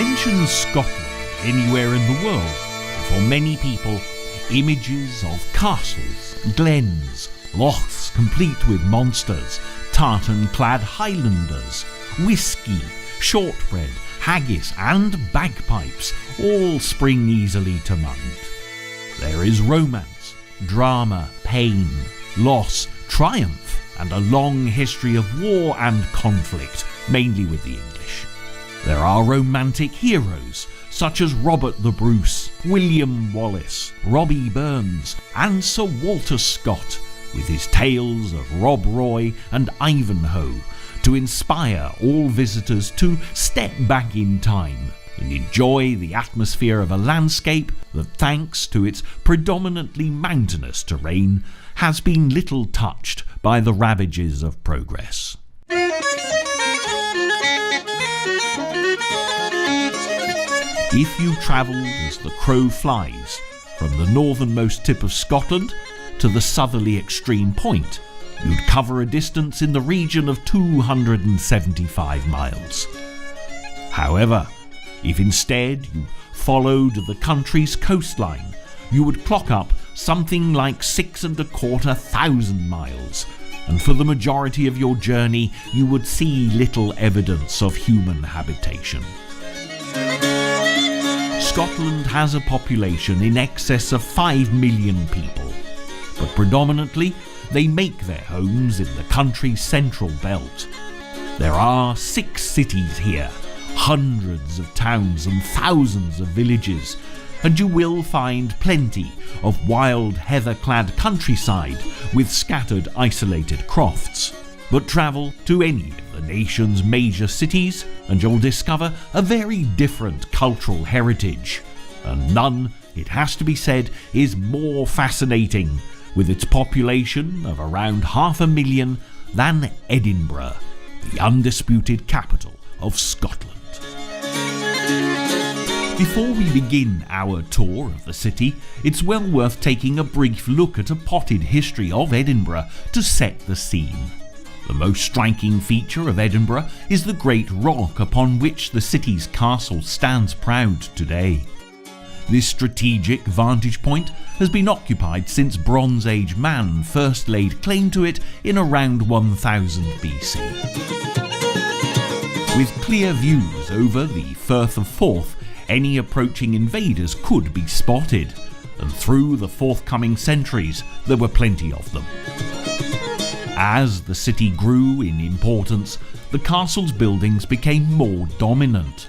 Mention Scotland anywhere in the world, and for many people, images of castles, glens, lochs complete with monsters, tartan-clad Highlanders, whisky, shortbread, haggis and bagpipes all spring easily to mind. There is romance, drama, pain, loss, triumph, and a long history of war and conflict, mainly with the English. There are romantic heroes such as Robert the Bruce, William Wallace, Robbie Burns, and Sir Walter Scott, with his tales of Rob Roy and Ivanhoe, to inspire all visitors to step back in time and enjoy the atmosphere of a landscape that, thanks to its predominantly mountainous terrain, has been little touched by the ravages of progress. If you travelled as the crow flies from the northernmost tip of Scotland to the southerly extreme point, you'd cover a distance in the region of 275 miles. However, if instead you followed the country's coastline, you would clock up something like 6,250 miles, and for the majority of your journey you would see little evidence of human habitation. Scotland has a population in excess of 5 million people, but predominantly they make their homes in the country's central belt. There are 6 cities here, hundreds of towns and thousands of villages, and you will find plenty of wild heather-clad countryside with scattered isolated crofts. But travel to any of the nation's major cities and you'll discover a very different cultural heritage, and none, it has to be said, is more fascinating, with its population of around 500,000, than Edinburgh, the undisputed capital of Scotland. Before we begin our tour of the city, it's well worth taking a brief look at a potted history of Edinburgh to set the scene. The most striking feature of Edinburgh is the great rock upon which the city's castle stands proud today. This strategic vantage point has been occupied since Bronze Age man first laid claim to it in around 1000 BC. With clear views over the Firth of Forth, any approaching invaders could be spotted, and through the forthcoming centuries there were plenty of them. As the city grew in importance, the castle's buildings became more dominant.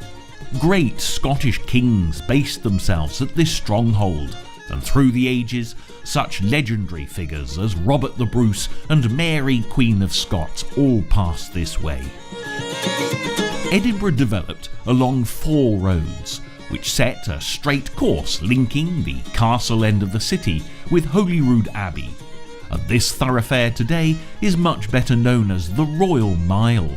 Great Scottish kings based themselves at this stronghold, and through the ages, such legendary figures as Robert the Bruce and Mary Queen of Scots all passed this way. Edinburgh developed along 4 roads, which set a straight course linking the castle end of the city with Holyrood Abbey, and this thoroughfare today is much better known as the Royal Mile,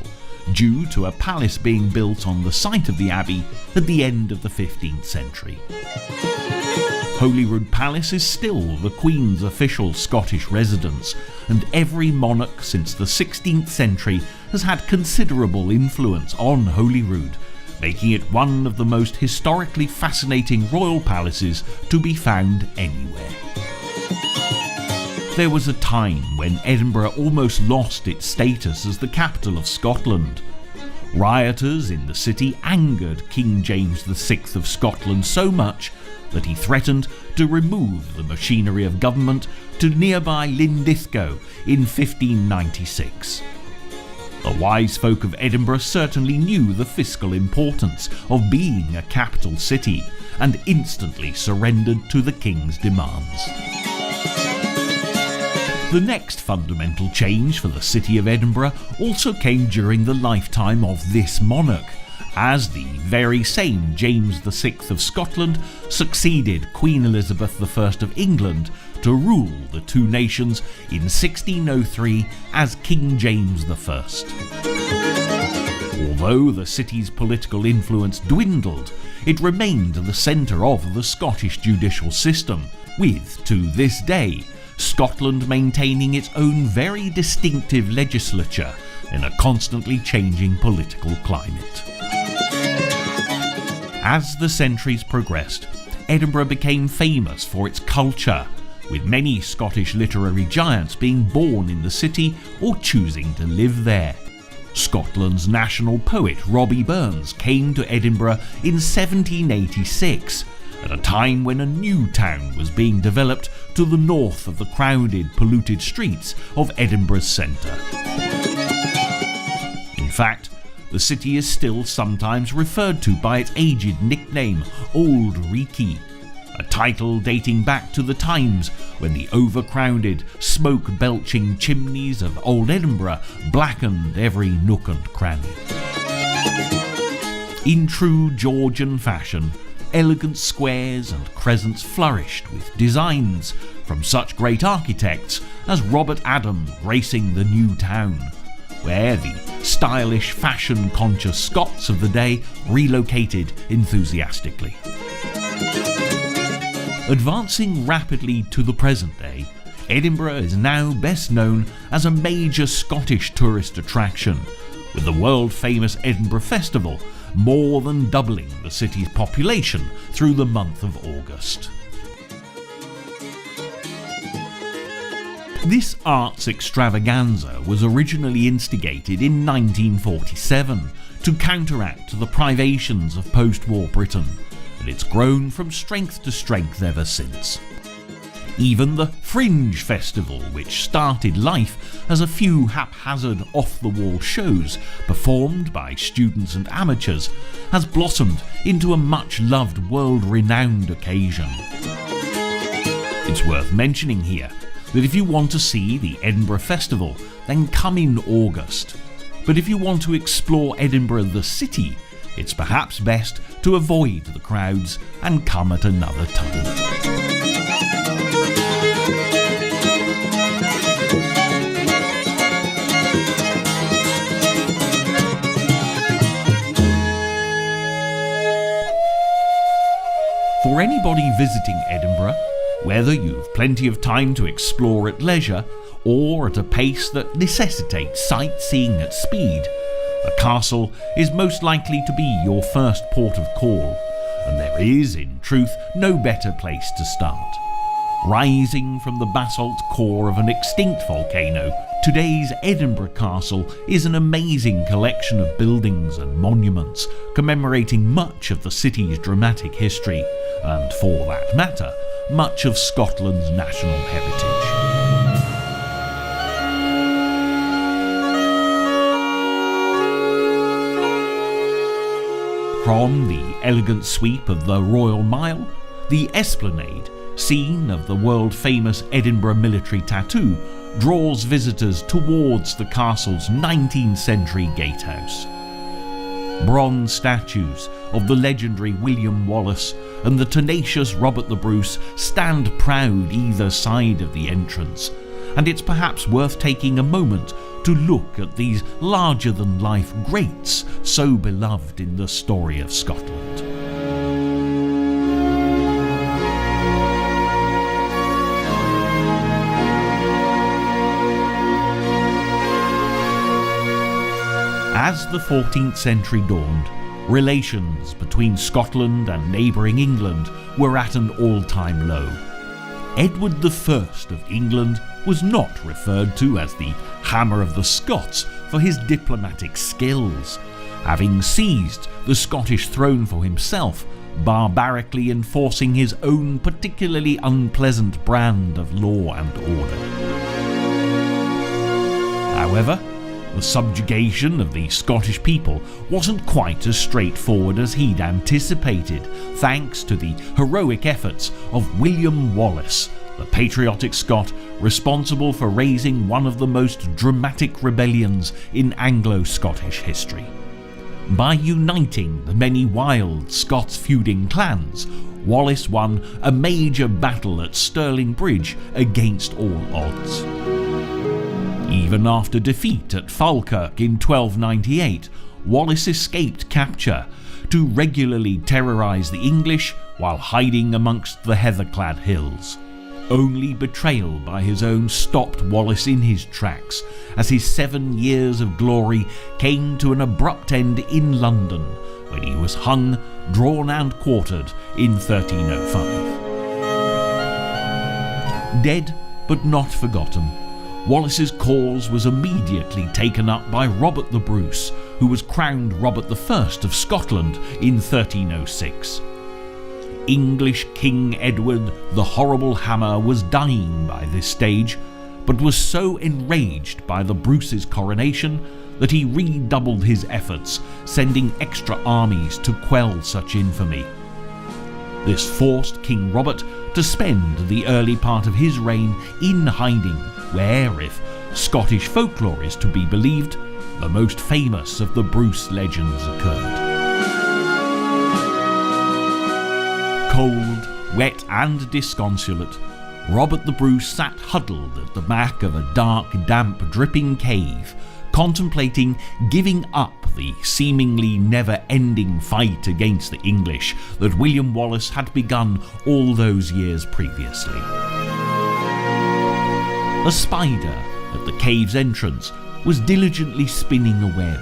due to a palace being built on the site of the abbey at the end of the 15th century. Holyrood Palace is still the Queen's official Scottish residence, and every monarch since the 16th century has had considerable influence on Holyrood, making it one of the most historically fascinating royal palaces to be found anywhere. There was a time when Edinburgh almost lost its status as the capital of Scotland. Rioters in the city angered King James VI of Scotland so much that he threatened to remove the machinery of government to nearby Linlithgow in 1596. The wise folk of Edinburgh certainly knew the fiscal importance of being a capital city and instantly surrendered to the king's demands. The next fundamental change for the city of Edinburgh also came during the lifetime of this monarch, as the very same James VI of Scotland succeeded Queen Elizabeth I of England to rule the two nations in 1603 as King James I. Although the city's political influence dwindled, it remained the centre of the Scottish judicial system, with, to this day, Scotland maintaining its own very distinctive legislature in a constantly changing political climate. As the centuries progressed, Edinburgh became famous for its culture, with many Scottish literary giants being born in the city or choosing to live there. Scotland's national poet Robbie Burns came to Edinburgh in 1786, at a time when a new town was being developed to the north of the crowded, polluted streets of Edinburgh's centre. In fact, the city is still sometimes referred to by its aged nickname, Old Reekie, a title dating back to the times when the overcrowded, smoke-belching chimneys of Old Edinburgh blackened every nook and cranny. In true Georgian fashion, elegant squares and crescents flourished with designs from such great architects as Robert Adam gracing the new town, where the stylish, fashion-conscious Scots of the day relocated enthusiastically. Advancing rapidly to the present day, Edinburgh is now best known as a major Scottish tourist attraction, with the world-famous Edinburgh Festival more than doubling the city's population through the month of August. This arts extravaganza was originally instigated in 1947 to counteract the privations of post-war Britain, and it's grown from strength to strength ever since. Even the Fringe Festival, which started life as a few haphazard off-the-wall shows performed by students and amateurs, has blossomed into a much-loved, world-renowned occasion. It's worth mentioning here that if you want to see the Edinburgh Festival, then come in August. But if you want to explore Edinburgh the city, it's perhaps best to avoid the crowds and come at another time. For anybody visiting Edinburgh, whether you've plenty of time to explore at leisure or at a pace that necessitates sightseeing at speed, the castle is most likely to be your first port of call, and there is, in truth, no better place to start. Rising from the basalt core of an extinct volcano, today's Edinburgh Castle is an amazing collection of buildings and monuments commemorating much of the city's dramatic history, and for that matter, much of Scotland's national heritage. From the elegant sweep of the Royal Mile, the Esplanade, scene of the world-famous Edinburgh military tattoo, draws visitors towards the castle's 19th century gatehouse. Bronze statues of the legendary William Wallace and the tenacious Robert the Bruce stand proud either side of the entrance, and it's perhaps worth taking a moment to look at these larger-than-life greats so beloved in the story of Scotland. As the 14th century dawned, relations between Scotland and neighbouring England were at an all-time low. Edward I of England was not referred to as the Hammer of the Scots for his diplomatic skills, having seized the Scottish throne for himself, barbarically enforcing his own particularly unpleasant brand of law and order. However, the subjugation of the Scottish people wasn't quite as straightforward as he'd anticipated, thanks to the heroic efforts of William Wallace, the patriotic Scot responsible for raising one of the most dramatic rebellions in Anglo-Scottish history. By uniting the many wild Scots feuding clans, Wallace won a major battle at Stirling Bridge against all odds. Even after defeat at Falkirk in 1298, Wallace escaped capture to regularly terrorise the English while hiding amongst the heather-clad hills. Only betrayal by his own stopped Wallace in his tracks as his 7 years of glory came to an abrupt end in London when he was hung drawn and quartered in 1305. Dead but not forgotten, Wallace's cause was immediately taken up by Robert the Bruce, who was crowned Robert I of Scotland in 1306. English King Edward the Horrible Hammer was dying by this stage, but was so enraged by the Bruce's coronation that he redoubled his efforts, sending extra armies to quell such infamy. This forced King Robert to spend the early part of his reign in hiding, where, if Scottish folklore is to be believed, the most famous of the Bruce legends occurred. Cold, wet and disconsolate, Robert the Bruce sat huddled at the back of a dark, damp, dripping cave, contemplating giving up the seemingly never-ending fight against the English that William Wallace had begun all those years previously. A spider at the cave's entrance was diligently spinning a web,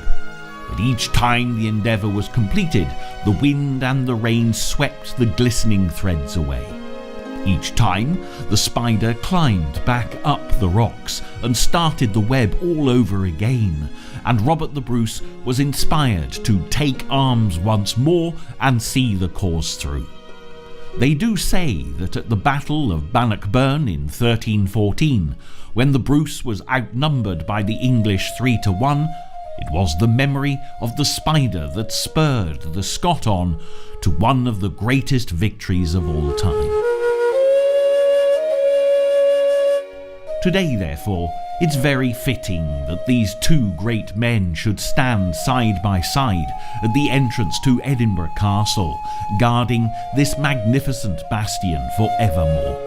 but each time the endeavour was completed, the wind and the rain swept the glistening threads away. Each time, the spider climbed back up the rocks and started the web all over again, and Robert the Bruce was inspired to take arms once more and see the cause through. They do say that at the Battle of Bannockburn in 1314, when the Bruce was outnumbered by the English 3-1, it was the memory of the spider that spurred the Scot on to one of the greatest victories of all time. Today, therefore, it's very fitting that these two great men should stand side by side at the entrance to Edinburgh Castle, guarding this magnificent bastion for evermore.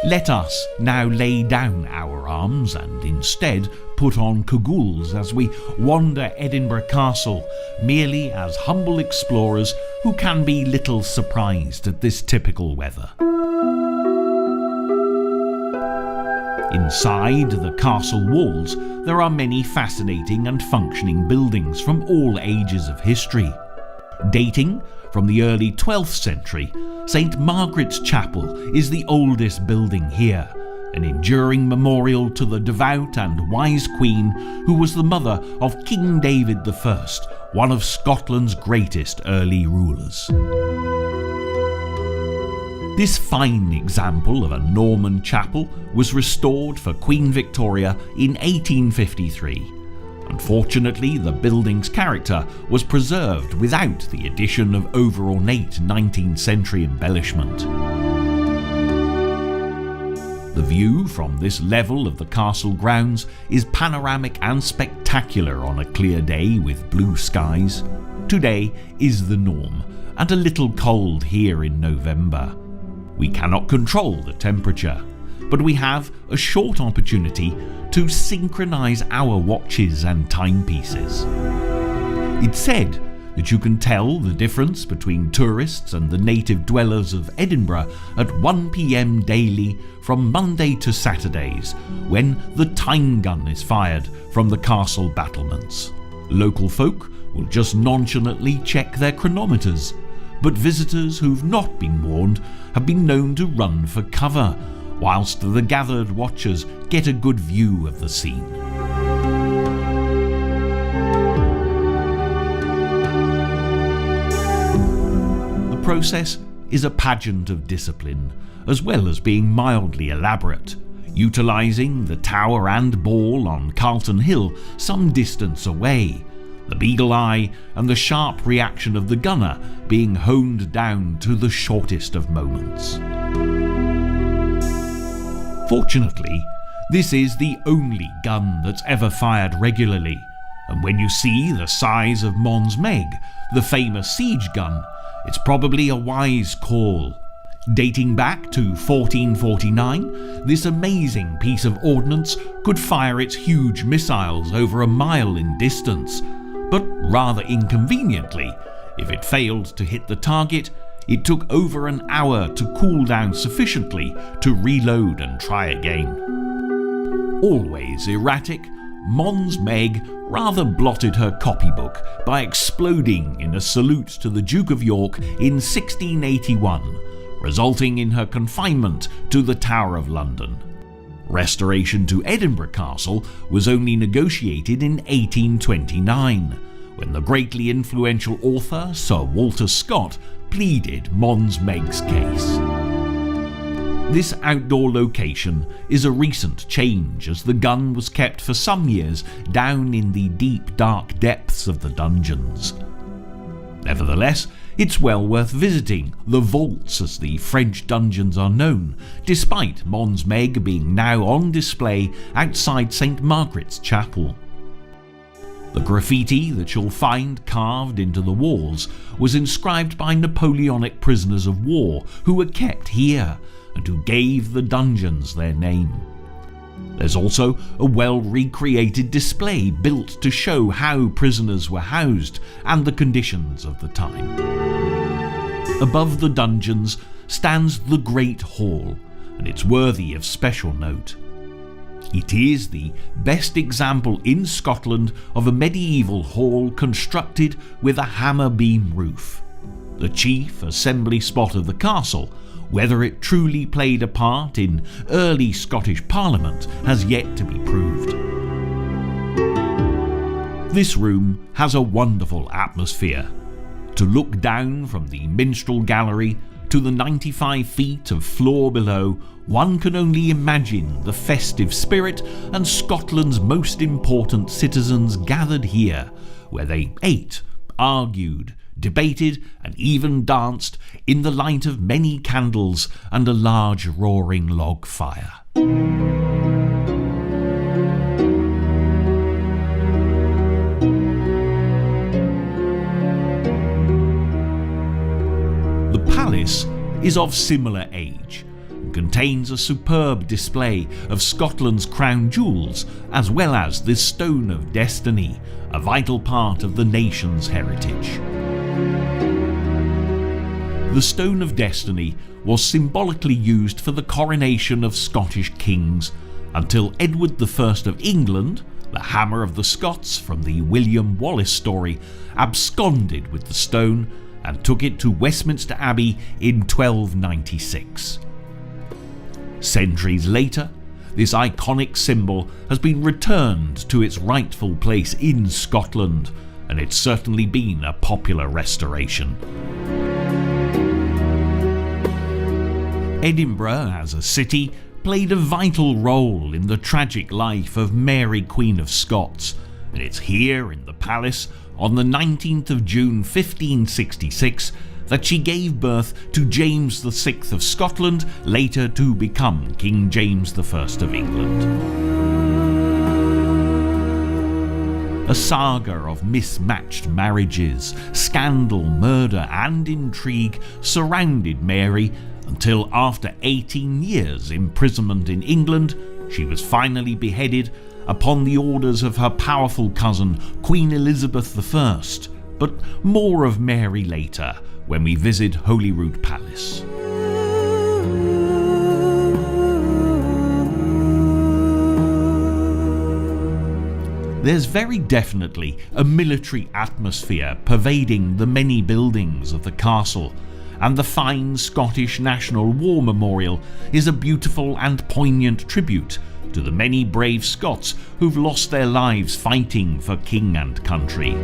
Let us now lay down our arms and instead put on cagoules as we wander Edinburgh Castle, merely as humble explorers who can be little surprised at this typical weather. Inside the castle walls, there are many fascinating and functioning buildings from all ages of history. Dating from the early 12th century, St. Margaret's Chapel is the oldest building here, an enduring memorial to the devout and wise Queen who was the mother of King David I, one of Scotland's greatest early rulers. This fine example of a Norman chapel was restored for Queen Victoria in 1853. Unfortunately, the building's character was preserved without the addition of over-ornate 19th century embellishment. The view from this level of the castle grounds is panoramic and spectacular on a clear day with blue skies. Today is the norm, and a little cold here in November. We cannot control the temperature, but we have a short opportunity to synchronise our watches and timepieces. It's said that you can tell the difference between tourists and the native dwellers of Edinburgh at 1 p.m. daily from Monday to Saturdays, when the time gun is fired from the castle battlements. Local folk will just nonchalantly check their chronometers, but visitors who've not been warned have been known to run for cover, whilst the gathered watchers get a good view of the scene. The process is a pageant of discipline, as well as being mildly elaborate, utilising the tower and ball on Calton Hill some distance away, the beagle eye and the sharp reaction of the gunner being honed down to the shortest of moments. Fortunately, this is the only gun that's ever fired regularly, and when you see the size of Mons Meg, the famous siege gun, it's probably a wise call. Dating back to 1449, this amazing piece of ordnance could fire its huge missiles over a mile in distance, but rather inconveniently, if it failed to hit the target, it took over an hour to cool down sufficiently to reload and try again. Always erratic, Mons Meg rather blotted her copybook by exploding in a salute to the Duke of York in 1681, resulting in her confinement to the Tower of London. Restoration to Edinburgh Castle was only negotiated in 1829, when the greatly influential author Sir Walter Scott pleaded Mons Meg's case. This outdoor location is a recent change, as the gun was kept for some years down in the deep dark depths of the dungeons. Nevertheless, it's well worth visiting the vaults, as the French dungeons are known, despite Mons Meg being now on display outside St. Margaret's Chapel. The graffiti that you'll find carved into the walls was inscribed by Napoleonic prisoners of war who were kept here and who gave the dungeons their name. There's also a well-recreated display built to show how prisoners were housed and the conditions of the time. Above the dungeons stands the Great Hall, and it's worthy of special note. It is the best example in Scotland of a medieval hall constructed with a hammer beam roof. The chief assembly spot of the castle, whether it truly played a part in early Scottish Parliament, has yet to be proved. This room has a wonderful atmosphere. To look down from the minstrel gallery to the 95 feet of floor below, one can only imagine the festive spirit and Scotland's most important citizens gathered here, where they ate, argued, debated and even danced in the light of many candles and a large roaring log fire. The palace is of similar age and contains a superb display of Scotland's crown jewels, as well as the Stone of Destiny, a vital part of the nation's heritage. The Stone of Destiny was symbolically used for the coronation of Scottish kings until Edward I of England, the Hammer of the Scots from the William Wallace story, absconded with the stone and took it to Westminster Abbey in 1296. Centuries later, this iconic symbol has been returned to its rightful place in Scotland, and it's certainly been a popular restoration. Edinburgh, as a city, played a vital role in the tragic life of Mary, Queen of Scots, and it's here in the palace on the 19th of June 1566 that she gave birth to James VI of Scotland, later to become King James I of England. A saga of mismatched marriages, scandal, murder and intrigue surrounded Mary until, after 18 years' imprisonment in England, she was finally beheaded upon the orders of her powerful cousin Queen Elizabeth I. But more of Mary later, when we visit Holyrood Palace. There's very definitely a military atmosphere pervading the many buildings of the castle, and the fine Scottish National War Memorial is a beautiful and poignant tribute to the many brave Scots who've lost their lives fighting for king and country.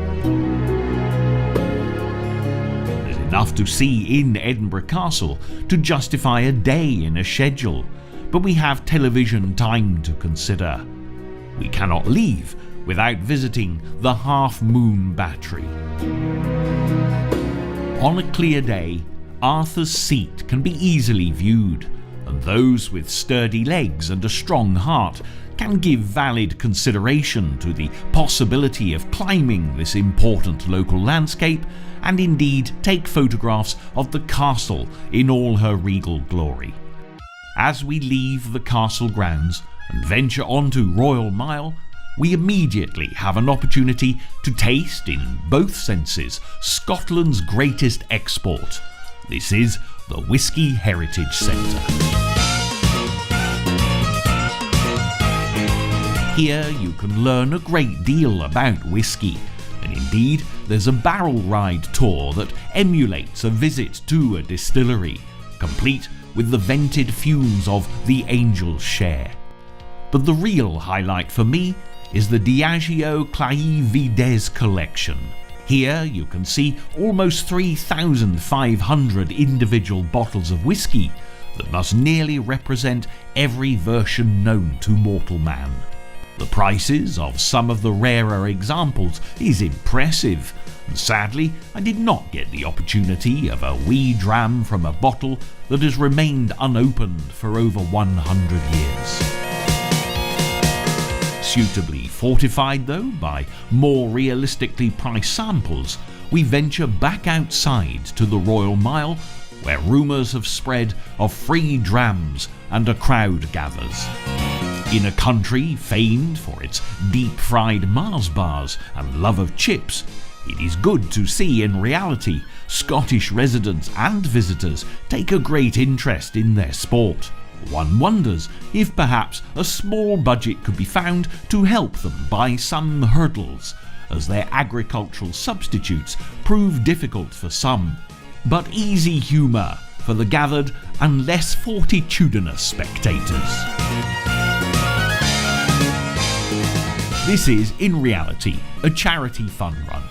There's enough to see in Edinburgh Castle to justify a day in a schedule, but we have television time to consider. We cannot leave without visiting the Half Moon Battery. On a clear day, Arthur's Seat can be easily viewed, and those with sturdy legs and a strong heart can give valid consideration to the possibility of climbing this important local landscape and indeed take photographs of the castle in all her regal glory. As we leave the castle grounds and venture onto Royal Mile, we immediately have an opportunity to taste, in both senses, Scotland's greatest export. This is the Whisky Heritage Centre. Here you can learn a great deal about whisky, and indeed there's a barrel ride tour that emulates a visit to a distillery, complete with the vented fumes of the Angel's Share. But the real highlight for me is the Diageo Clai Vides collection. Here you can see almost 3,500 individual bottles of whisky that must nearly represent every version known to mortal man. The prices of some of the rarer examples is impressive, and sadly I did not get the opportunity of a wee dram from a bottle that has remained unopened for over 100 years. Suitably fortified though by more realistically priced samples, we venture back outside to the Royal Mile, where rumours have spread of free drams and a crowd gathers. In a country famed for its deep-fried Mars bars and love of chips, it is good to see in reality Scottish residents and visitors take a great interest in their sport. One wonders if perhaps a small budget could be found to help them buy some hurdles, as their agricultural substitutes prove difficult for some, but easy humour for the gathered and less fortitudinous spectators. This is, in reality, a charity fun run.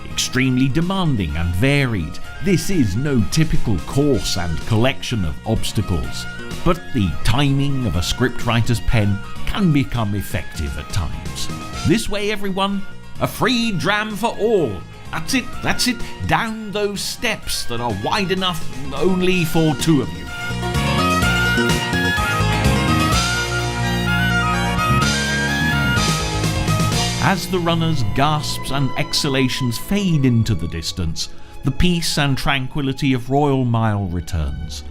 Extremely demanding and varied, this is no typical course and collection of obstacles, but the timing of a scriptwriter's pen can become effective at times. This way everyone, a free dram for all. That's it, down those steps that are wide enough only for two of you. As the runners' gasps and exhalations fade into the distance, the peace and tranquility of Royal Mile returns.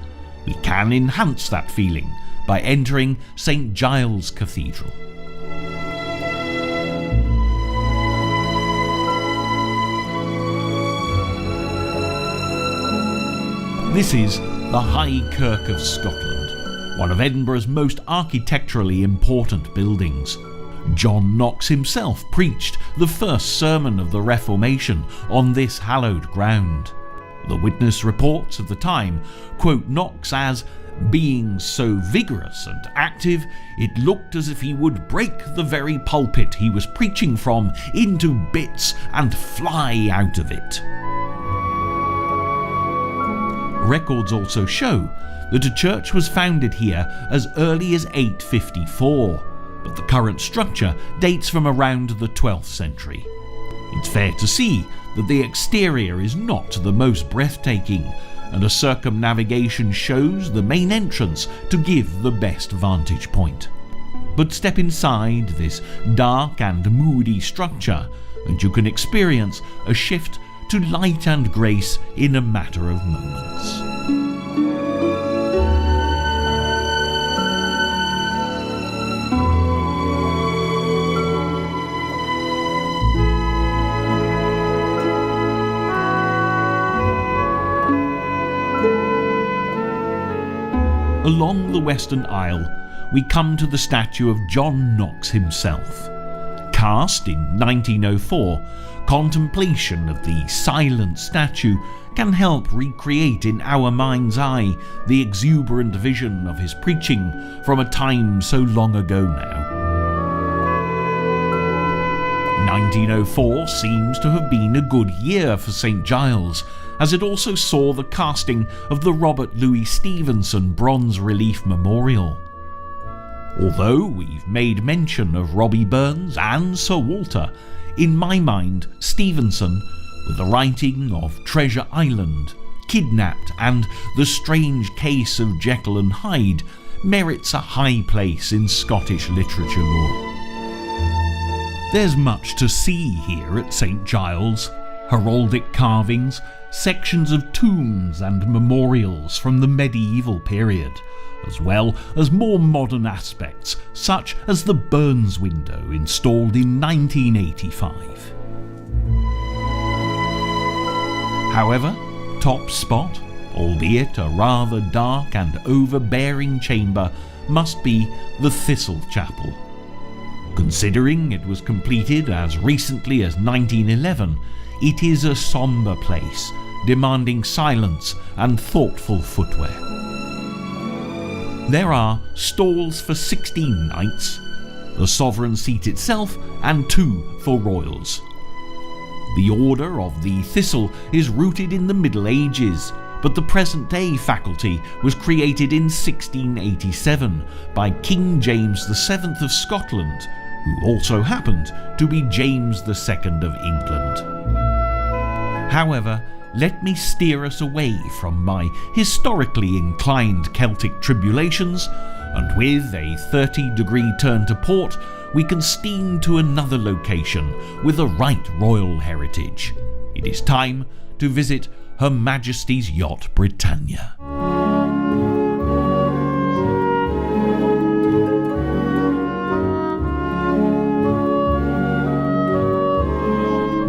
We can enhance that feeling by entering St. Giles Cathedral. This is the High Kirk of Scotland, one of Edinburgh's most architecturally important buildings. John Knox himself preached the first sermon of the Reformation on this hallowed ground. The witness reports of the time quote Knox as being so vigorous and active it looked as if he would break the very pulpit he was preaching from into bits and fly out of it. Records also show that a church was founded here as early as 854, but the current structure dates from around the 12th century. It's fair to see that the exterior is not the most breathtaking, and a circumnavigation shows the main entrance to give the best vantage point. But step inside this dark and moody structure, and you can experience a shift to light and grace in a matter of moments. Along the western aisle, we come to the statue of John Knox himself. Cast in 1904, contemplation of the silent statue can help recreate in our mind's eye the exuberant vision of his preaching from a time so long ago now. 1904 seems to have been a good year for St. Giles, as it also saw the casting of the Robert Louis Stevenson bronze relief memorial. Although we've made mention of Robbie Burns and Sir Walter, in my mind Stevenson, with the writing of Treasure Island, Kidnapped and The Strange Case of Jekyll and Hyde, merits a high place in Scottish literature lore. There's much to see here at St. Giles: heraldic carvings, sections of tombs and memorials from the medieval period, as well as more modern aspects such as the Burns window installed in 1985. However, top spot, albeit a rather dark and overbearing chamber, must be the Thistle Chapel. Considering it was completed as recently as 1911, it is a sombre place, demanding silence and thoughtful footwear. There are stalls for 16 knights, the sovereign seat itself, and 2 for royals. The Order of the Thistle is rooted in the Middle Ages, but the present-day faculty was created in 1687 by King James VII of Scotland, who also happened to be James II of England. However, let me steer us away from my historically inclined Celtic tribulations, and with a 30-degree turn to port, we can steam to another location with a right royal heritage. It is time to visit Her Majesty's yacht Britannia.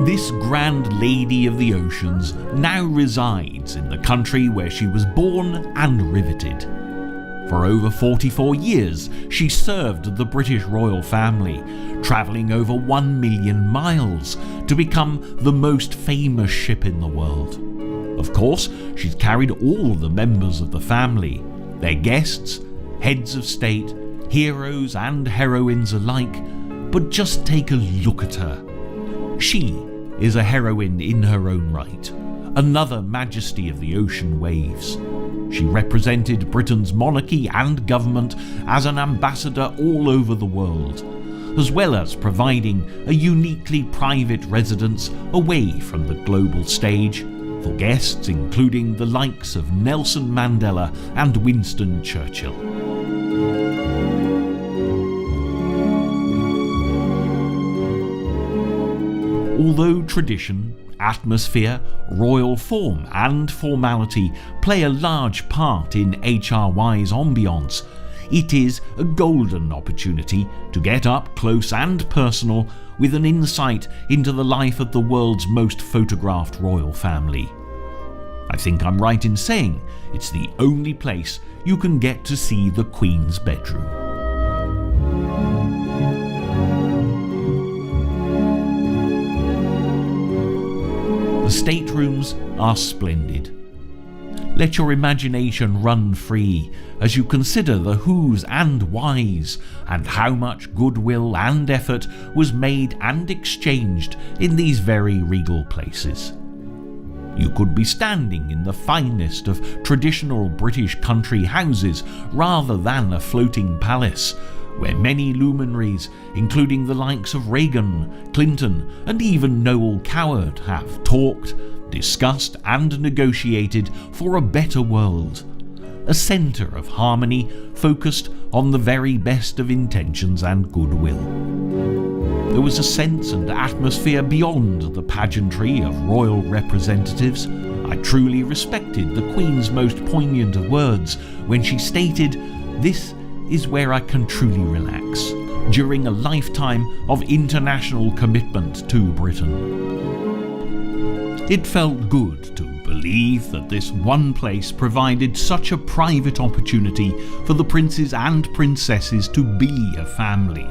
This grand lady of the oceans now resides in the country where she was born and riveted. For over 44 years, she served the British royal family, travelling over 1 million miles to become the most famous ship in the world. Of course, she's carried all the members of the family, their guests, heads of state, heroes and heroines alike, but just take a look at her. She is a heroine in her own right, another majesty of the ocean waves. She represented Britain's monarchy and government as an ambassador all over the world, as well as providing a uniquely private residence away from the global stage for guests including the likes of Nelson Mandela and Winston Churchill. Although tradition, atmosphere, royal form and formality play a large part in HRY's ambience, it is a golden opportunity to get up close and personal with an insight into the life of the world's most photographed royal family. I think I'm right in saying it's the only place you can get to see the Queen's bedroom. The staterooms are splendid. Let your imagination run free as you consider the whos and whys and how much goodwill and effort was made and exchanged in these very regal places. You could be standing in the finest of traditional British country houses rather than a floating palace, where many luminaries, including the likes of Reagan, Clinton and even Noel Coward, have talked, discussed and negotiated for a better world. A centre of harmony focused on the very best of intentions and goodwill. There was a sense and atmosphere beyond the pageantry of royal representatives. I truly respected the Queen's most poignant of words when she stated, "This is where I can truly relax," during a lifetime of international commitment to Britain. It felt good to believe that this one place provided such a private opportunity for the princes and princesses to be a family,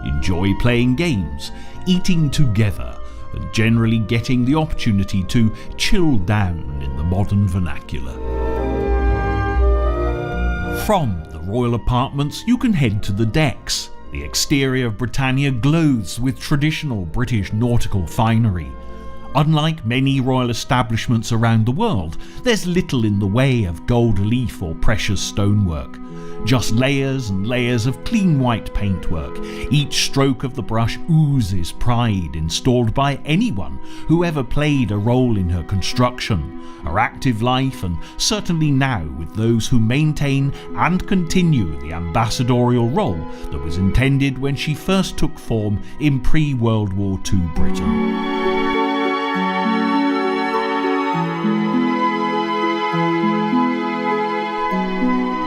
enjoy playing games, eating together, and generally getting the opportunity to chill down in the modern vernacular. From the royal apartments you can head to the decks. The exterior of Britannia glows with traditional British nautical finery. Unlike many royal establishments around the world, there's little in the way of gold leaf or precious stonework. Just layers and layers of clean white paintwork. Each stroke of the brush oozes pride installed by anyone who ever played a role in her construction, her active life, and certainly now with those who maintain and continue the ambassadorial role that was intended when she first took form in pre-World War II Britain.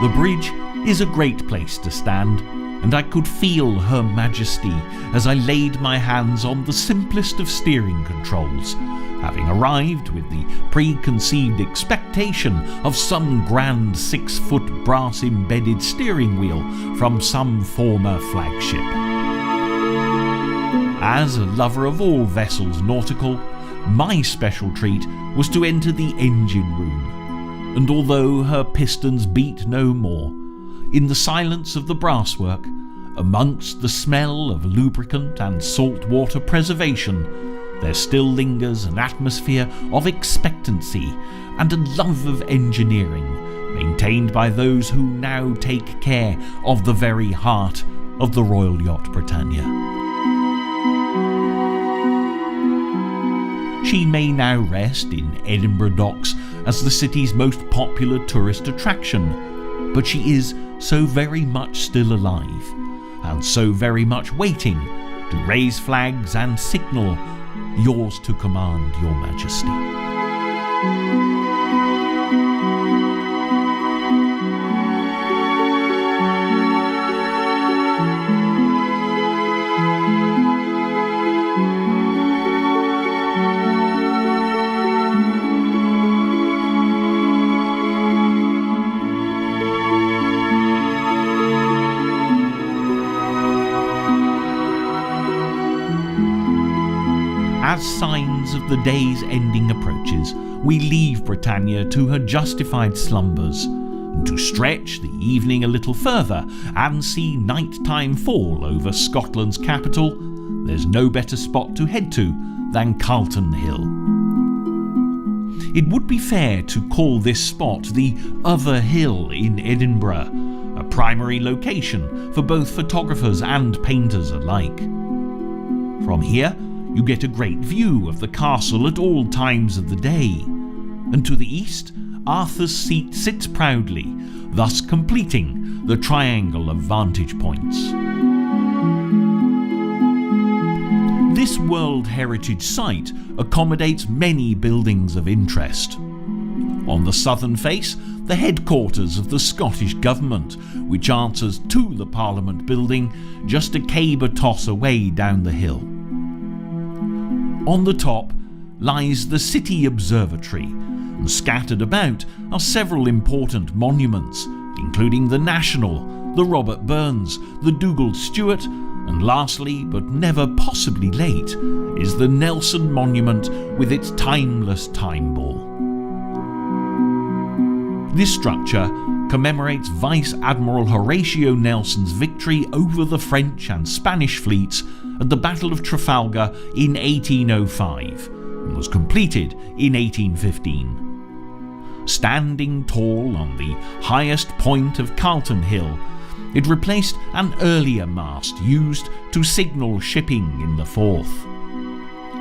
The bridge is a great place to stand, and I could feel Her Majesty as I laid my hands on the simplest of steering controls, having arrived with the preconceived expectation of some grand 6-foot brass-embedded steering wheel from some former flagship. As a lover of all vessels nautical, my special treat was to enter the engine room, and although her pistons beat no more, in the silence of the brasswork, amongst the smell of lubricant and salt water preservation, there still lingers an atmosphere of expectancy and a love of engineering, maintained by those who now take care of the very heart of the Royal Yacht Britannia. She may now rest in Edinburgh docks as the city's most popular tourist attraction, but she is so very much still alive, and so very much waiting to raise flags and signal, "Yours to command, Your Majesty." As signs of the day's ending approaches, we leave Britannia to her justified slumbers, and to stretch the evening a little further and see nighttime fall over Scotland's capital, there's no better spot to head to than Calton Hill. It would be fair to call this spot the other hill in Edinburgh, a primary location for both photographers and painters alike. From here, you get a great view of the castle at all times of the day, and to the east, Arthur's Seat sits proudly, thus completing the triangle of vantage points. This World Heritage Site accommodates many buildings of interest. On the southern face, the headquarters of the Scottish Government, which answers to the Parliament building just a caber toss away down the hill. On the top lies the City Observatory, and scattered about are several important monuments, including the National, the Robert Burns, the Dougal Stewart, and lastly, but never possibly late, is the Nelson Monument with its timeless time ball. This structure commemorates Vice Admiral Horatio Nelson's victory over the French and Spanish fleets at the Battle of Trafalgar in 1805 and was completed in 1815. Standing tall on the highest point of Calton Hill, it replaced an earlier mast used to signal shipping in the Forth.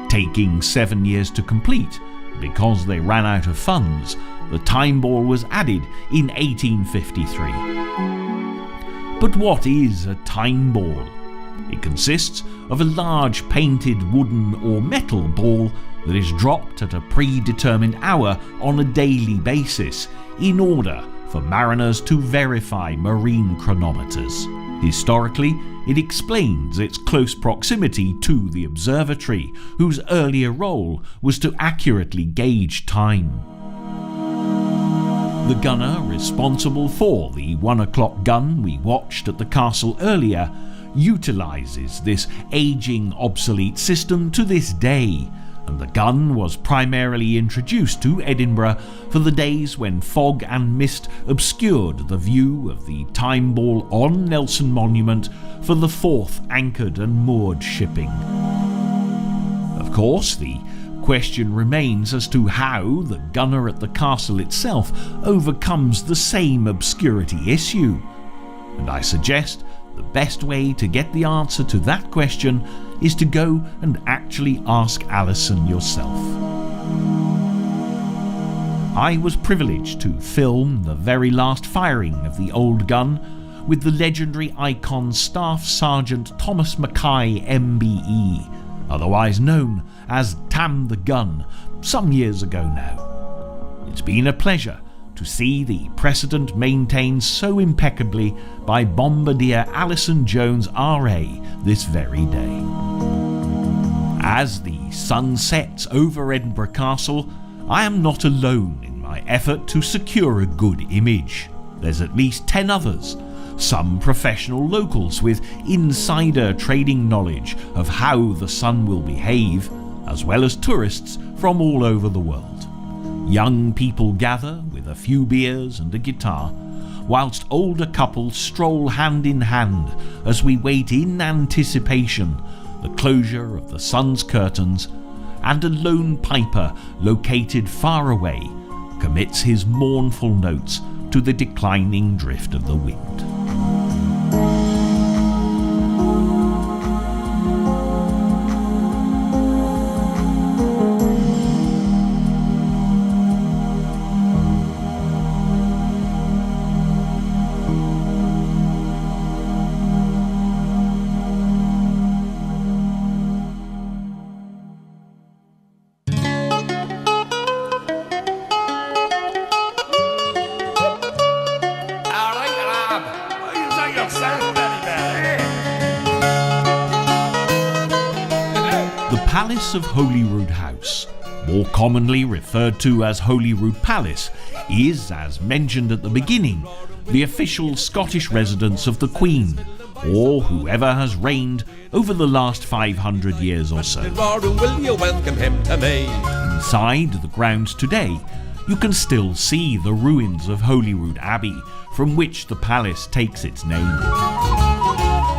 Taking 7 years to complete, because they ran out of funds, the time ball was added in 1853. But what is a time ball? It consists of a large painted wooden or metal ball that is dropped at a predetermined hour on a daily basis in order for mariners to verify marine chronometers. Historically, it explains its close proximity to the observatory, whose earlier role was to accurately gauge time. The gunner responsible for the 1 o'clock gun we watched at the castle earlier utilises this ageing, obsolete system to this day, and the gun was primarily introduced to Edinburgh for the days when fog and mist obscured the view of the time ball on Nelson Monument for the Forth anchored and moored shipping. Of course, the question remains as to how the gunner at the castle itself overcomes the same obscurity issue, and I suggest the best way to get the answer to that question is to go and actually ask Alison yourself. I was privileged to film the very last firing of the old gun with the legendary icon Staff Sergeant Thomas Mackay MBE, otherwise known as Tam the Gun, some years ago now. It's been a pleasure to see the precedent maintained so impeccably by Bombardier Alison Jones RA this very day. As the sun sets over Edinburgh Castle, I am not alone in my effort to secure a good image. There's at least 10 others, some professional locals with insider trading knowledge of how the sun will behave, as well as tourists from all over the world. Young people gather with a few beers and a guitar, whilst older couples stroll hand in hand as we wait in anticipation the closure of the sun's curtains, and a lone piper located far away commits his mournful notes to the declining drift of the wind. The Palace of Holyrood House, more commonly referred to as Holyrood Palace, is, as mentioned at the beginning, the official Scottish residence of the Queen, or whoever has reigned over the last 500 years or so. Inside the grounds today, you can still see the ruins of Holyrood Abbey, from which the palace takes its name.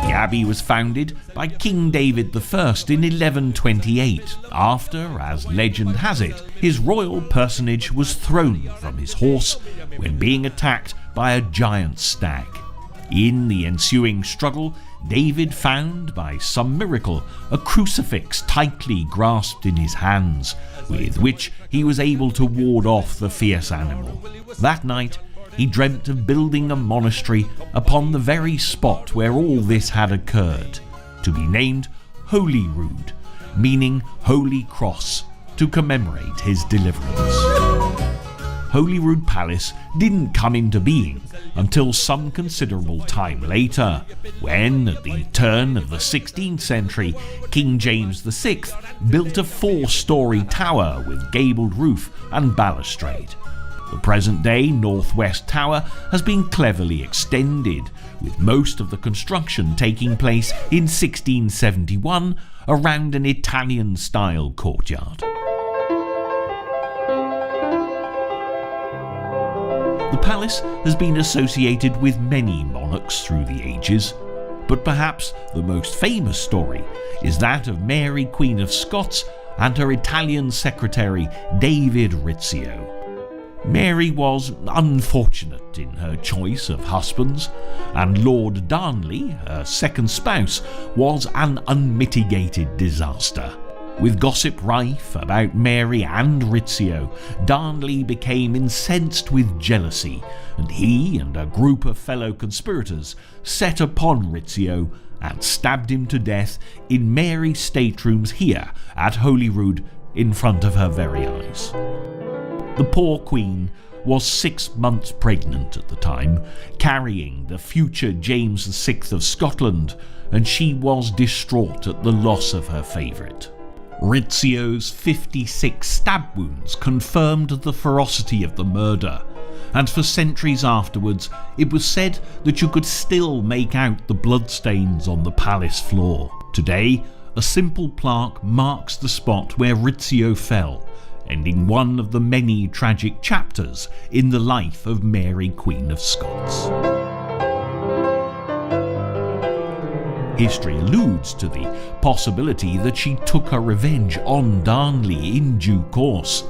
The abbey was founded by King David I in 1128, after, as legend has it, his royal personage was thrown from his horse when being attacked by a giant stag. In the ensuing struggle, David found, by some miracle, a crucifix tightly grasped in his hands, with which he was able to ward off the fierce animal. That night, he dreamt of building a monastery upon the very spot where all this had occurred, to be named Holyrood, meaning Holy Cross, to commemorate his deliverance. Holyrood Palace didn't come into being until some considerable time later, when, at the turn of the 16th century, King James VI built a 4-storey tower with gabled roof and balustrade. The present-day northwest tower has been cleverly extended, with most of the construction taking place in 1671 around an Italian-style courtyard. The palace has been associated with many monarchs through the ages, but perhaps the most famous story is that of Mary, Queen of Scots, and her Italian secretary David Rizzio. Mary was unfortunate in her choice of husbands, and Lord Darnley, her second spouse, was an unmitigated disaster. With gossip rife about Mary and Rizzio, Darnley became incensed with jealousy, and he and a group of fellow conspirators set upon Rizzio and stabbed him to death in Mary's staterooms here at Holyrood in front of her very eyes. The poor Queen was 6 months pregnant at the time, carrying the future James VI of Scotland, and she was distraught at the loss of her favourite. Rizzio's 56 stab wounds confirmed the ferocity of the murder, and for centuries afterwards it was said that you could still make out the bloodstains on the palace floor. Today, a simple plaque marks the spot where Rizzio fell, ending one of the many tragic chapters in the life of Mary, Queen of Scots. History alludes to the possibility that she took her revenge on Darnley in due course,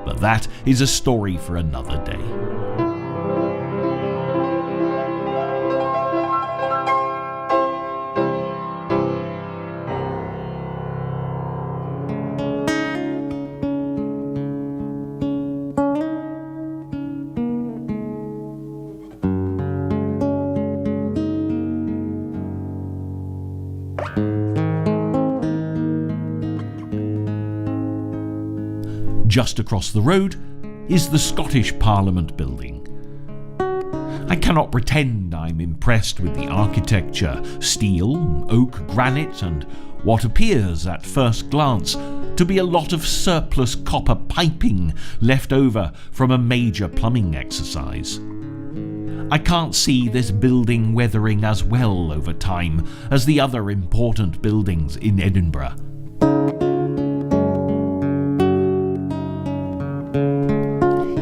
but that is a story for another day. Just across the road is the Scottish Parliament building. I cannot pretend I'm impressed with the architecture, steel, oak, granite, and what appears at first glance to be a lot of surplus copper piping left over from a major plumbing exercise. I can't see this building weathering as well over time as the other important buildings in Edinburgh.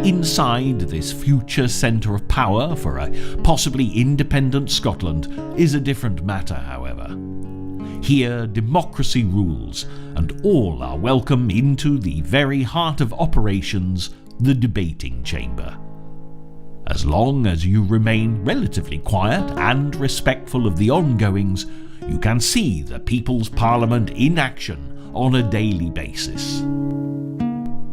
Inside this future centre of power for a possibly independent Scotland is a different matter, however. Here democracy rules, and all are welcome into the very heart of operations, the debating chamber. As long as you remain relatively quiet and respectful of the ongoings, you can see the People's Parliament in action on a daily basis.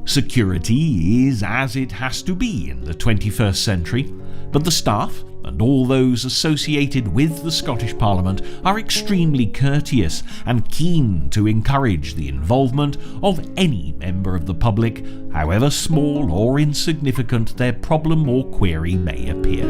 Security is as it has to be in the 21st century, but the staff and all those associated with the Scottish Parliament are extremely courteous and keen to encourage the involvement of any member of the public, however small or insignificant their problem or query may appear.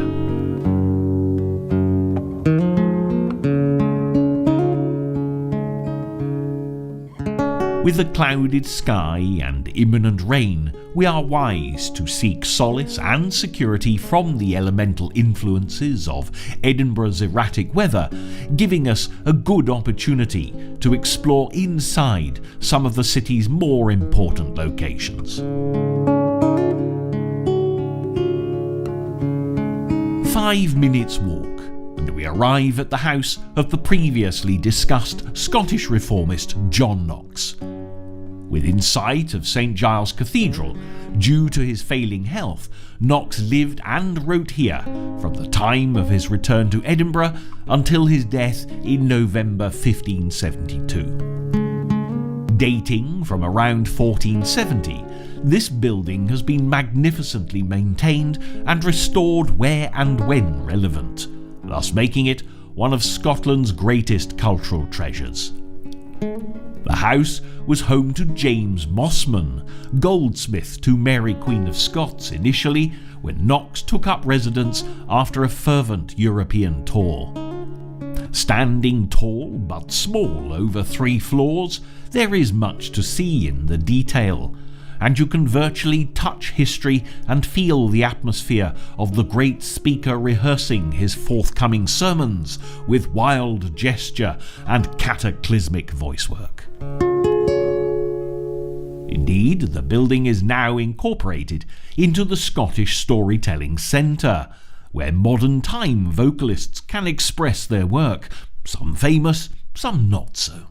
With a clouded sky and imminent rain, we are wise to seek solace and security from the elemental influences of Edinburgh's erratic weather, giving us a good opportunity to explore inside some of the city's more important locations. 5 minutes walk, and we arrive at the house of the previously discussed Scottish reformist John Knox. Within sight of St Giles Cathedral, due to his failing health, Knox lived and wrote here from the time of his return to Edinburgh until his death in November 1572. Dating from around 1470, this building has been magnificently maintained and restored where and when relevant, thus making it one of Scotland's greatest cultural treasures. The house was home to James Mossman, goldsmith to Mary Queen of Scots initially, when Knox took up residence after a fervent European tour. Standing tall but small over 3 floors, there is much to see in the detail, and you can virtually touch history and feel the atmosphere of the great speaker rehearsing his forthcoming sermons with wild gesture and cataclysmic voice work. Indeed, the building is now incorporated into the Scottish Storytelling Centre, where modern time vocalists can express their work, some famous, some not so.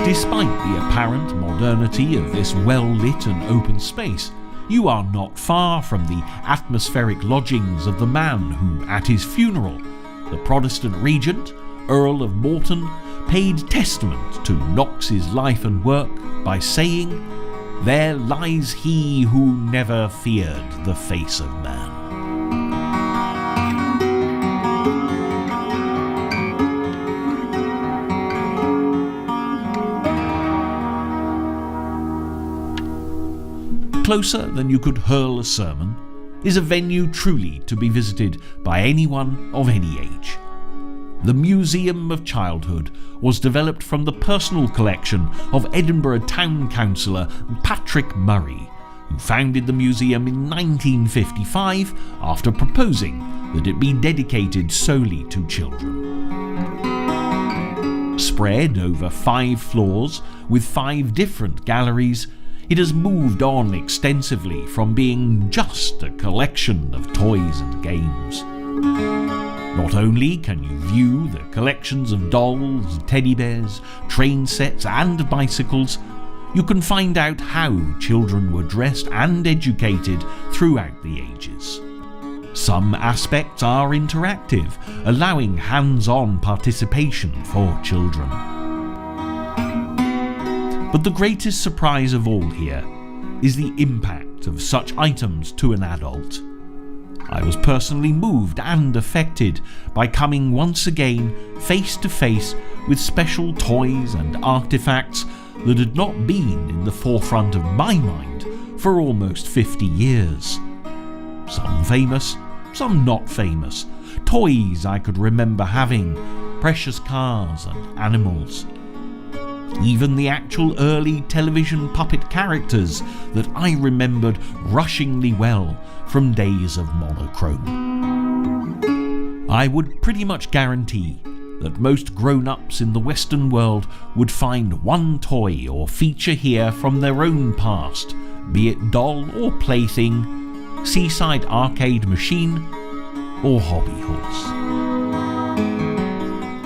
Despite the apparent modernity of this well-lit and open space, you are not far from the atmospheric lodgings of the man who, at his funeral, the Protestant regent, Earl of Morton, paid testament to Knox's life and work by saying, "There lies he who never feared the face of man." Closer than you could hurl a sermon is a venue truly to be visited by anyone of any age. The Museum of Childhood was developed from the personal collection of Edinburgh Town Councillor Patrick Murray, who founded the museum in 1955 after proposing that it be dedicated solely to children. Spread over 5 floors with 5 different galleries, it has moved on extensively from being just a collection of toys and games. Not only can you view the collections of dolls, teddy bears, train sets and bicycles, you can find out how children were dressed and educated throughout the ages. Some aspects are interactive, allowing hands-on participation for children. But the greatest surprise of all here is the impact of such items to an adult. I was personally moved and affected by coming once again face to face with special toys and artefacts that had not been in the forefront of my mind for almost 50 years. Some famous, some not famous, toys I could remember having, precious cars and animals. even the actual early television puppet characters that I remembered rushingly well from days of monochrome. I would pretty much guarantee that most grown-ups in the Western world would find one toy or feature here from their own past, be it doll or plaything, seaside arcade machine, or hobby horse.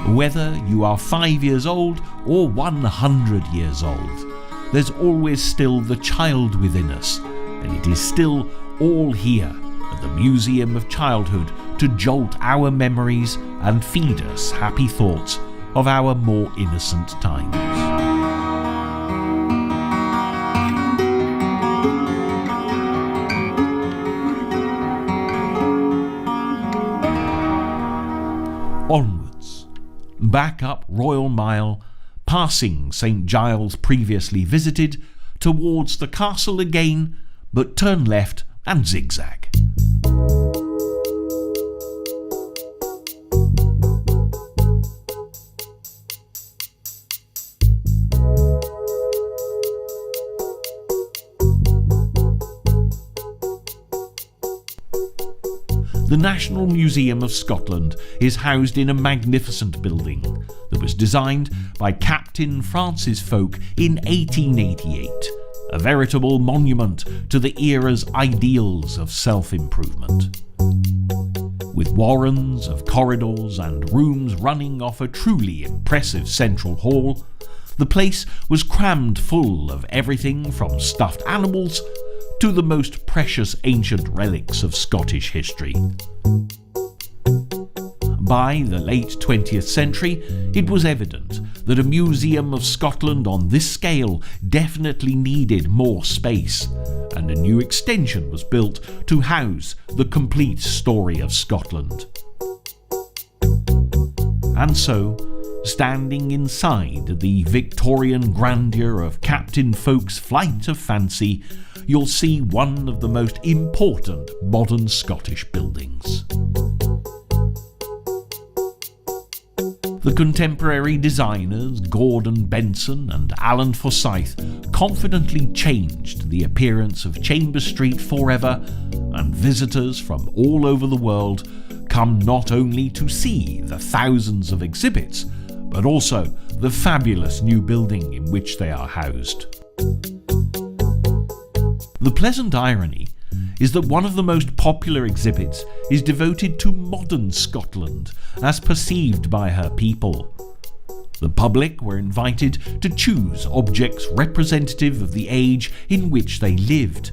Whether you are 5 years old or 100 years old, there's always still the child within us, and it is still all here at the Museum of Childhood to jolt our memories and feed us happy thoughts of our more innocent times. Onwards, back up Royal Mile, passing St Giles previously visited, towards the castle again, but turn left and zigzag. The National Museum of Scotland is housed in a magnificent building that was designed by Captain Francis Folk in 1888, a veritable monument to the era's ideals of self-improvement. With warrens of corridors and rooms running off a truly impressive central hall, the place was crammed full of everything from stuffed animals to the most precious ancient relics of Scottish history. By the late 20th century, it was evident that a museum of Scotland on this scale definitely needed more space, and a new extension was built to house the complete story of Scotland. And so, standing inside the Victorian grandeur of Captain Folk's flight of fancy, you'll see one of the most important modern Scottish buildings. The contemporary designers Gordon Benson and Alan Forsyth confidently changed the appearance of Chambers Street forever, and visitors from all over the world come not only to see the thousands of exhibits, but also the fabulous new building in which they are housed. The pleasant irony is that one of the most popular exhibits is devoted to modern Scotland as perceived by her people. The public were invited to choose objects representative of the age in which they lived,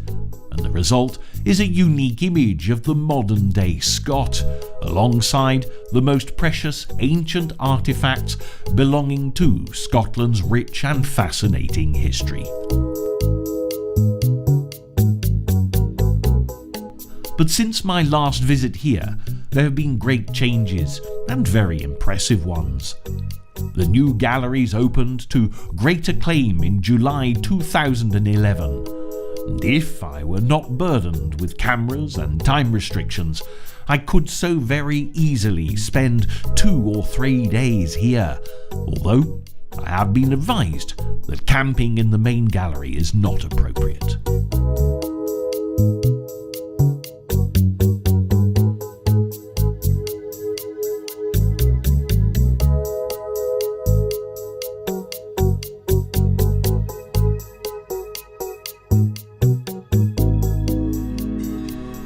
and the result is a unique image of the modern-day Scot, alongside the most precious ancient artefacts belonging to Scotland's rich and fascinating history. But since my last visit here, there have been great changes, and very impressive ones. The new galleries opened to great acclaim in July 2011, and if I were not burdened with cameras and time restrictions, I could so very easily spend 2 or 3 days here, although I have been advised that camping in the main gallery is not appropriate.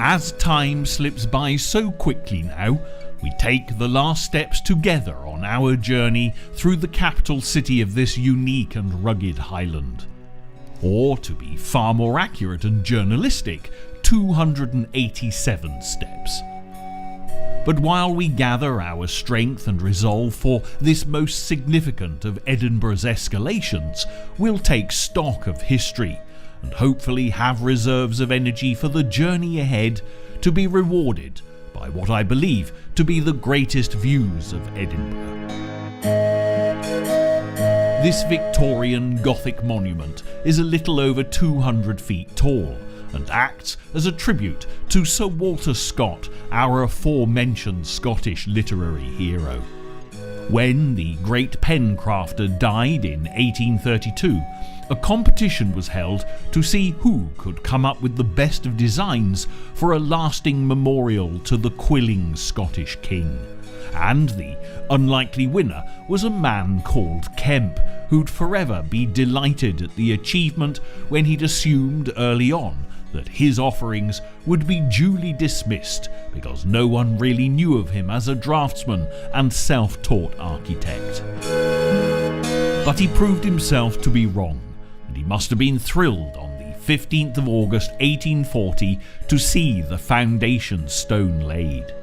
As time slips by so quickly now, we take the last steps together on our journey through the capital city of this unique and rugged highland. Or, to be far more accurate and journalistic, 287 steps. But while we gather our strength and resolve for this most significant of Edinburgh's escalations, we'll take stock of history and hopefully have reserves of energy for the journey ahead, to be rewarded by what I believe to be the greatest views of Edinburgh. This Victorian Gothic monument is a little over 200 feet tall and acts as a tribute to Sir Walter Scott, our aforementioned Scottish literary hero. When the great pen crafter died in 1832, a competition was held to see who could come up with the best of designs for a lasting memorial to the quilling Scottish king. And the unlikely winner was a man called Kemp, who'd forever be delighted at the achievement when he'd assumed early on that his offerings would be duly dismissed because no one really knew of him as a draftsman and self-taught architect. But he proved himself to be wrong, and he must have been thrilled on the 15th of August 1840 to see the foundation stone laid.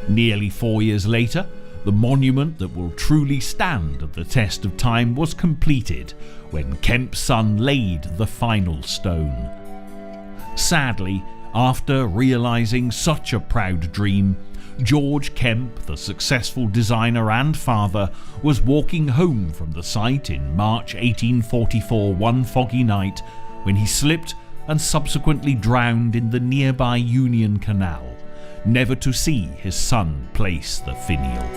Nearly 4 years later, the monument that will truly stand the test of time was completed when Kemp's son laid the final stone. Sadly, after realising such a proud dream, George Kemp, the successful designer and father, was walking home from the site in March 1844 one foggy night when he slipped and subsequently drowned in the nearby Union Canal, never to see his son place the finial.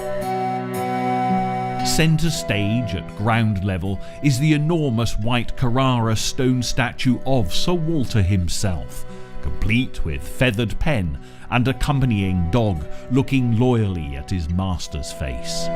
Centre stage at ground level is the enormous white Carrara stone statue of Sir Walter himself, complete with feathered pen and accompanying dog looking loyally at his master's face.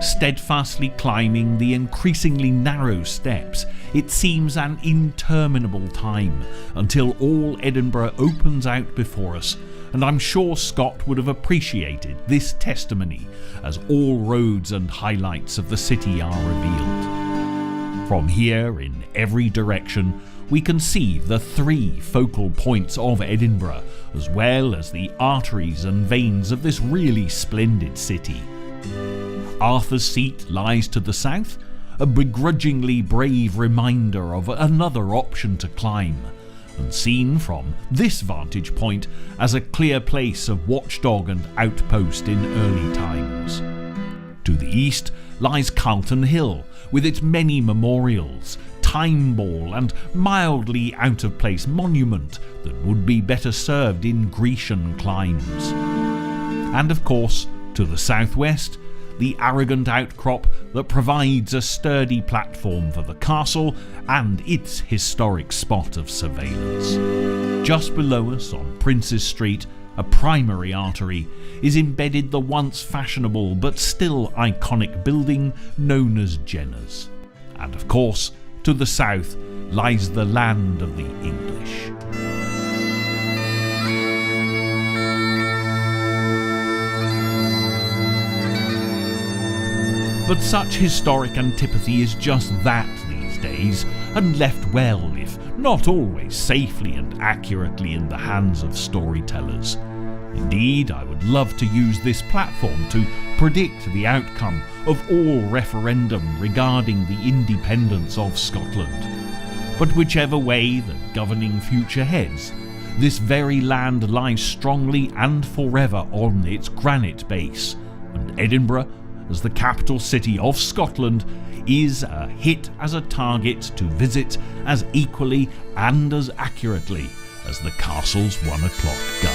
Steadfastly climbing the increasingly narrow steps, it seems an interminable time until all Edinburgh opens out before us, and I'm sure Scott would have appreciated this testimony as all roads and highlights of the city are revealed. From here, in every direction, we can see the three focal points of Edinburgh, as well as the arteries and veins of this really splendid city. Arthur's Seat lies to the south, a begrudgingly brave reminder of another option to climb, and seen from this vantage point as a clear place of watchdog and outpost in early times. To the east lies Calton Hill, with its many memorials, time ball and mildly out-of-place monument that would be better served in Grecian climes. And of course, to the southwest, the arrogant outcrop that provides a sturdy platform for the castle and its historic spot of surveillance. Just below us on Princes Street, a primary artery, is embedded the once fashionable but still iconic building known as Jenner's. And of course, to the south lies the land of the English. But such historic antipathy is just that these days, and left well, if not always safely and accurately, in the hands of storytellers. Indeed, I would love to use this platform to predict the outcome of all referendum regarding the independence of Scotland. But whichever way the governing future heads, this very land lies strongly and forever on its granite base, and Edinburgh, as the capital city of Scotland, is a hit as a target to visit as equally and as accurately as the castle's 1 o'clock gun.